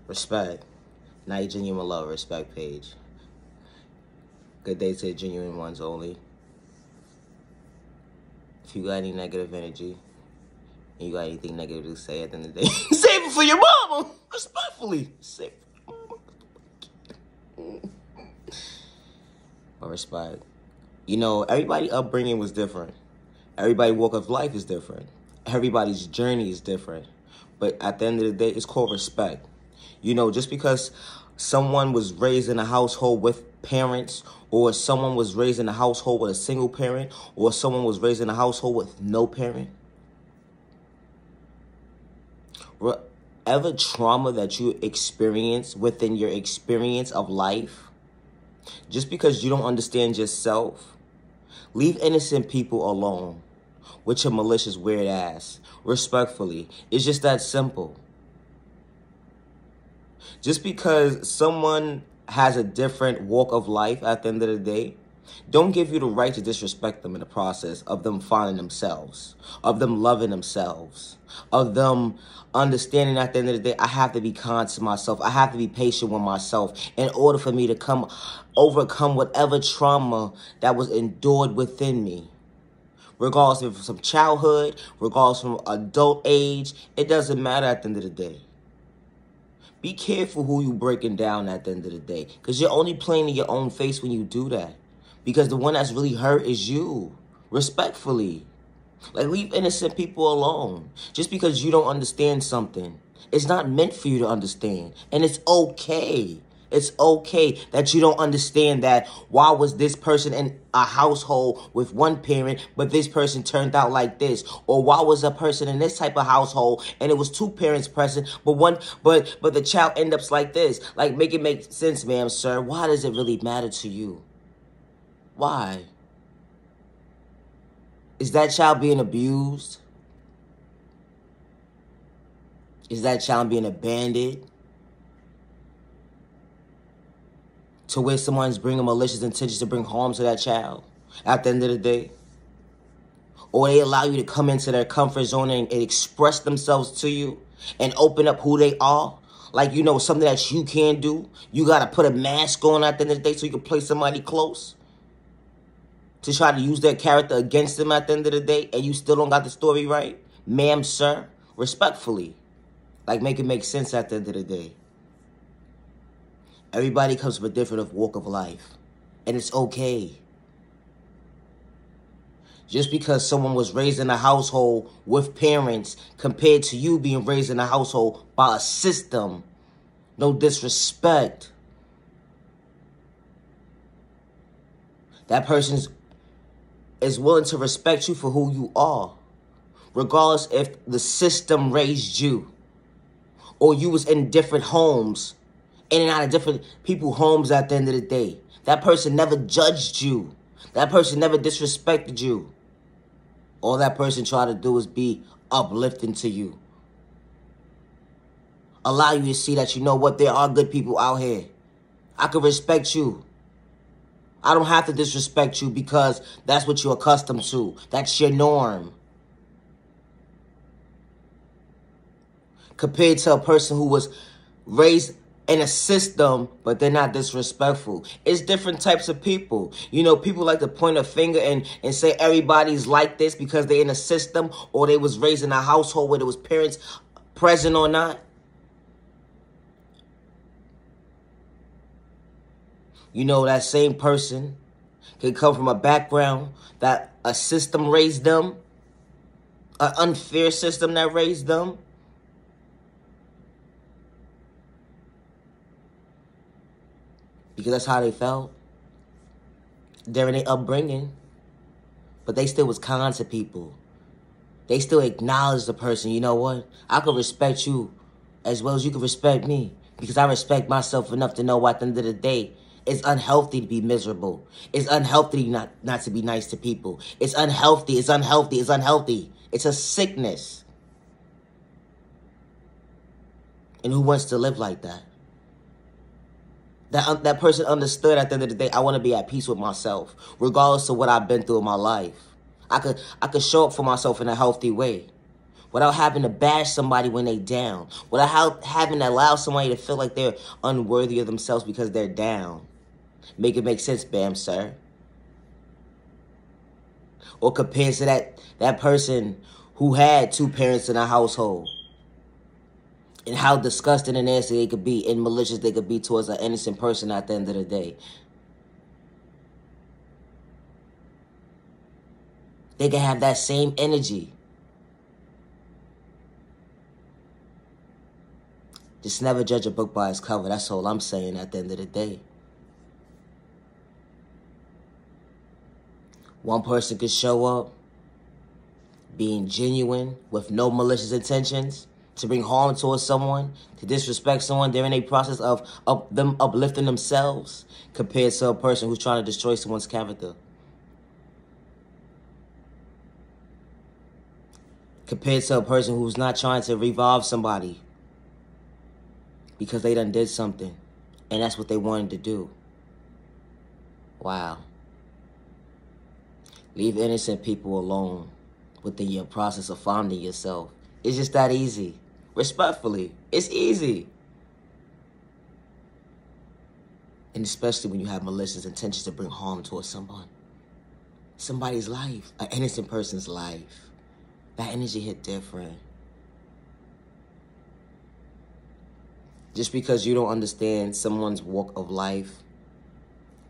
Respect. Not your genuine love, respect page. Good day to the genuine ones only. If you got any negative energy, and you got anything negative to say at the end of the day, save it for your mama. Respectfully. Save it for your mama. But respect. You know, everybody's upbringing was different. Everybody's walk of life is different. Everybody's journey is different. But at the end of the day, it's called respect. You know, just because someone was raised in a household with parents, or someone was raised in a household with a single parent, or someone was raised in a household with no parent, whatever trauma that you experience within your experience of life, just because you don't understand yourself, leave innocent people alone with your malicious weird ass. Respectfully. It's just that simple. Just because someone has a different walk of life at the end of the day, don't give you the right to disrespect them in the process of them finding themselves, of them loving themselves, of them understanding at the end of the day, I have to be kind to myself. I have to be patient with myself in order for me to overcome whatever trauma that was endured within me. Regardless of some childhood, regardless from adult age, it doesn't matter at the end of the day. Be careful who you breaking down at the end of the day, because you're only playing in your own face when you do that. Because the one that's really hurt is you. Respectfully. Like, leave innocent people alone. Just because you don't understand something, it's not meant for you to understand. And it's okay. It's okay that you don't understand that. Why was this person in a household with one parent, but this person turned out like this? Or why was a person in this type of household and it was two parents present, but the child ends up like this? Like, make it make sense, ma'am, sir. Why does it really matter to you? Why? Is that child being abused? Is that child being abandoned? To where someone's bringing malicious intentions to bring harm to that child at the end of the day? Or they allow you to come into their comfort zone and express themselves to you and open up who they are? Like, you know, something that you can do. You got to put a mask on at the end of the day so you can play somebody close, to try to use their character against them at the end of the day, and you still don't got the story right? Ma'am, sir, respectfully. Like, make it make sense at the end of the day. Everybody comes from a different walk of life, and it's okay. Just because someone was raised in a household with parents compared to you being raised in a household by a system, no disrespect. That person is willing to respect you for who you are, regardless if the system raised you or you was in different homes, in and out of different people's homes at the end of the day. That person never judged you. That person never disrespected you. All that person tried to do is be uplifting to you. Allow you to see that, you know what, there are good people out here. I can respect you. I don't have to disrespect you because that's what you're accustomed to. That's your norm. Compared to a person who was raised in a system, but they're not disrespectful. It's different types of people. You know, people like to point a finger and say everybody's like this because they're in a system or they was raised in a household where there was parents present or not. You know, that same person can come from a background that a system raised them, an unfair system that raised them. Because that's how they felt during their upbringing. But they still was kind to people. They still acknowledged the person. You know what? I could respect you as well as you can respect me. Because I respect myself enough to know at the end of the day, it's unhealthy to be miserable. It's unhealthy not to be nice to people. It's unhealthy. It's unhealthy. It's unhealthy. It's a sickness. And who wants to live like that? That person understood at the end of the day, I want to be at peace with myself, regardless of what I've been through in my life. I could show up for myself in a healthy way, without having to bash somebody when they down, without having to allow somebody to feel like they're unworthy of themselves because they're down. Make it make sense, Bam, sir. Or compared to that person who had two parents in a household, and how disgusting and nasty they could be and malicious they could be towards an innocent person at the end of the day. They can have that same energy. Just never judge a book by its cover. That's all I'm saying at the end of the day. One person could show up being genuine with no malicious intentions to bring harm towards someone, to disrespect someone during a process of them uplifting themselves, compared to a person who's trying to destroy someone's character. Compared to a person who's not trying to revive somebody because they done did something and that's what they wanted to do. Wow. Leave innocent people alone within your process of finding yourself. It's just that easy. Respectfully, it's easy. And especially when you have malicious intentions to bring harm towards someone. Somebody's life, an innocent person's life. That energy hit different. Just because you don't understand someone's walk of life,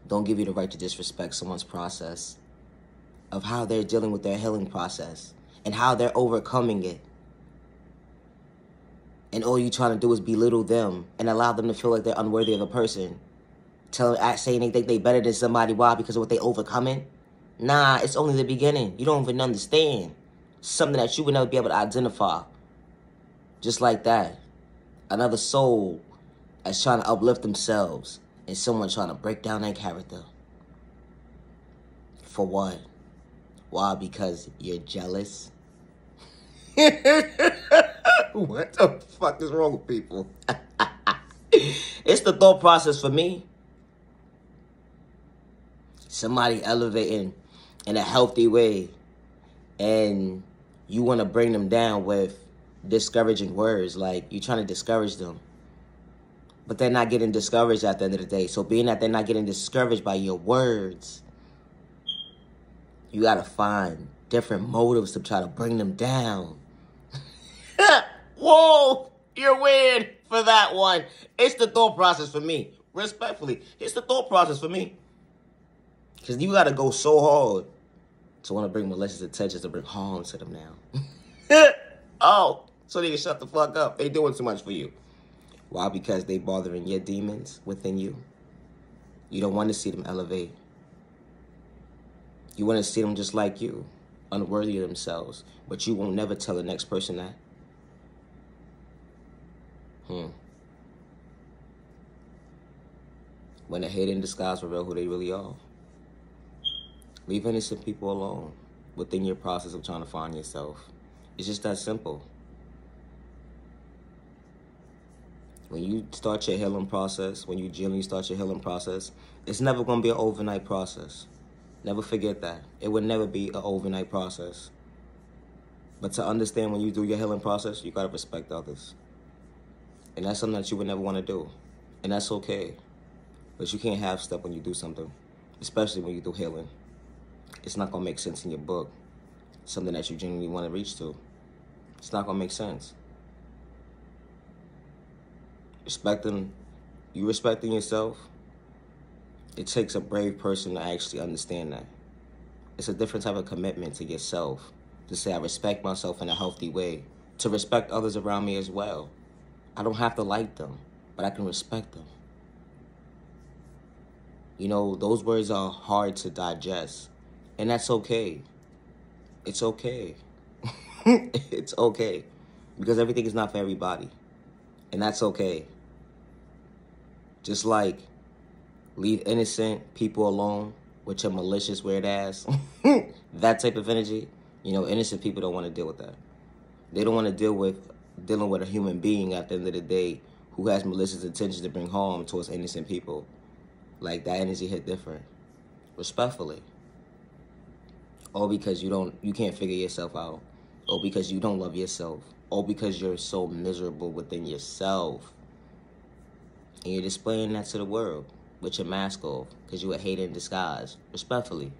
don't give you the right to disrespect someone's process of how they're dealing with their healing process and how they're overcoming it. And all you trying to do is belittle them and allow them to feel like they're unworthy of a person. Saying they think they better than somebody. Why? Because of what they overcoming? Nah, it's only the beginning. You don't even understand. Something that you would never be able to identify. Just like that. Another soul that's trying to uplift themselves and someone trying to break down their character. For what? Why? Because you're jealous? What the fuck is wrong with people? It's the thought process for me. Somebody elevating in a healthy way and you want to bring them down with discouraging words. Like, you're trying to discourage them. But they're not getting discouraged at the end of the day. So being that they're not getting discouraged by your words, you got to find different motives to try to bring them down. Whoa, you're weird for that one. It's the thought process for me. Respectfully, it's the thought process for me. Because you got to go so hard to want to bring malicious intentions to bring harm to them now. Oh, so they can shut the fuck up. They doing too much for you. Why? Because they bothering your demons within you. You don't want to see them elevate. You want to see them just like you, unworthy of themselves. But you won't never tell the next person that. When the hate in disguise reveal who they really are. Leave innocent people alone within your process of trying to find yourself. It's just that simple. When you start your healing process, when you genuinely start your healing process, it's never going to be an overnight process. Never forget that. It would never be an overnight process. But to understand when you do your healing process, you got to respect others. And that's something that you would never want to do. And that's okay. But you can't half step when you do something, especially when you do healing. It's not going to make sense in your book. Something that you genuinely want to reach to. It's not going to make sense. Respecting yourself, it takes a brave person to actually understand that. It's a different type of commitment to yourself. To say, I respect myself in a healthy way. To respect others around me as well. I don't have to like them, but I can respect them. You know, those words are hard to digest. And that's okay. It's okay. It's okay. Because everything is not for everybody. And that's okay. Just like leave innocent people alone with your malicious weird ass. That type of energy. You know, innocent people don't want to deal with that. They don't want to dealing with a human being at the end of the day who has malicious intentions to bring harm towards innocent people. Like, that energy hit different. Respectfully. All because you can't figure yourself out. or because you don't love yourself, or because you're so miserable within yourself. And you're displaying that to the world with your mask off because you a hater in disguise, respectfully.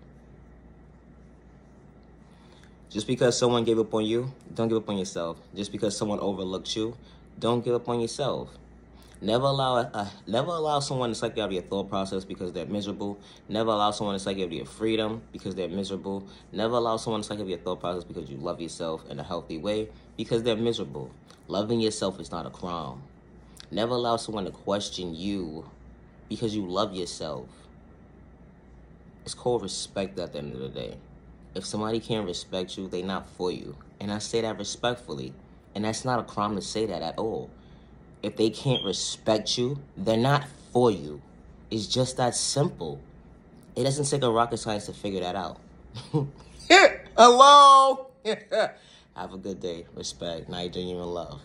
Just because someone gave up on you, don't give up on yourself. Just because someone overlooked you, don't give up on yourself. Never allow someone to suck you out of your thought process because they're miserable. Never allow someone to suck you out of your freedom because they're miserable. Never allow someone to suck you out of your thought process because you love yourself in a healthy way because they're miserable. Loving yourself is not a crime. Never allow someone to question you because you love yourself. It's called respect at the end of the day. If somebody can't respect you, they're not for you. And I say that respectfully. And that's not a crime to say that at all. If they can't respect you, they're not for you. It's just that simple. It doesn't take a rocket science to figure that out. Hello! Have a good day. Respect. Now you're genuine love.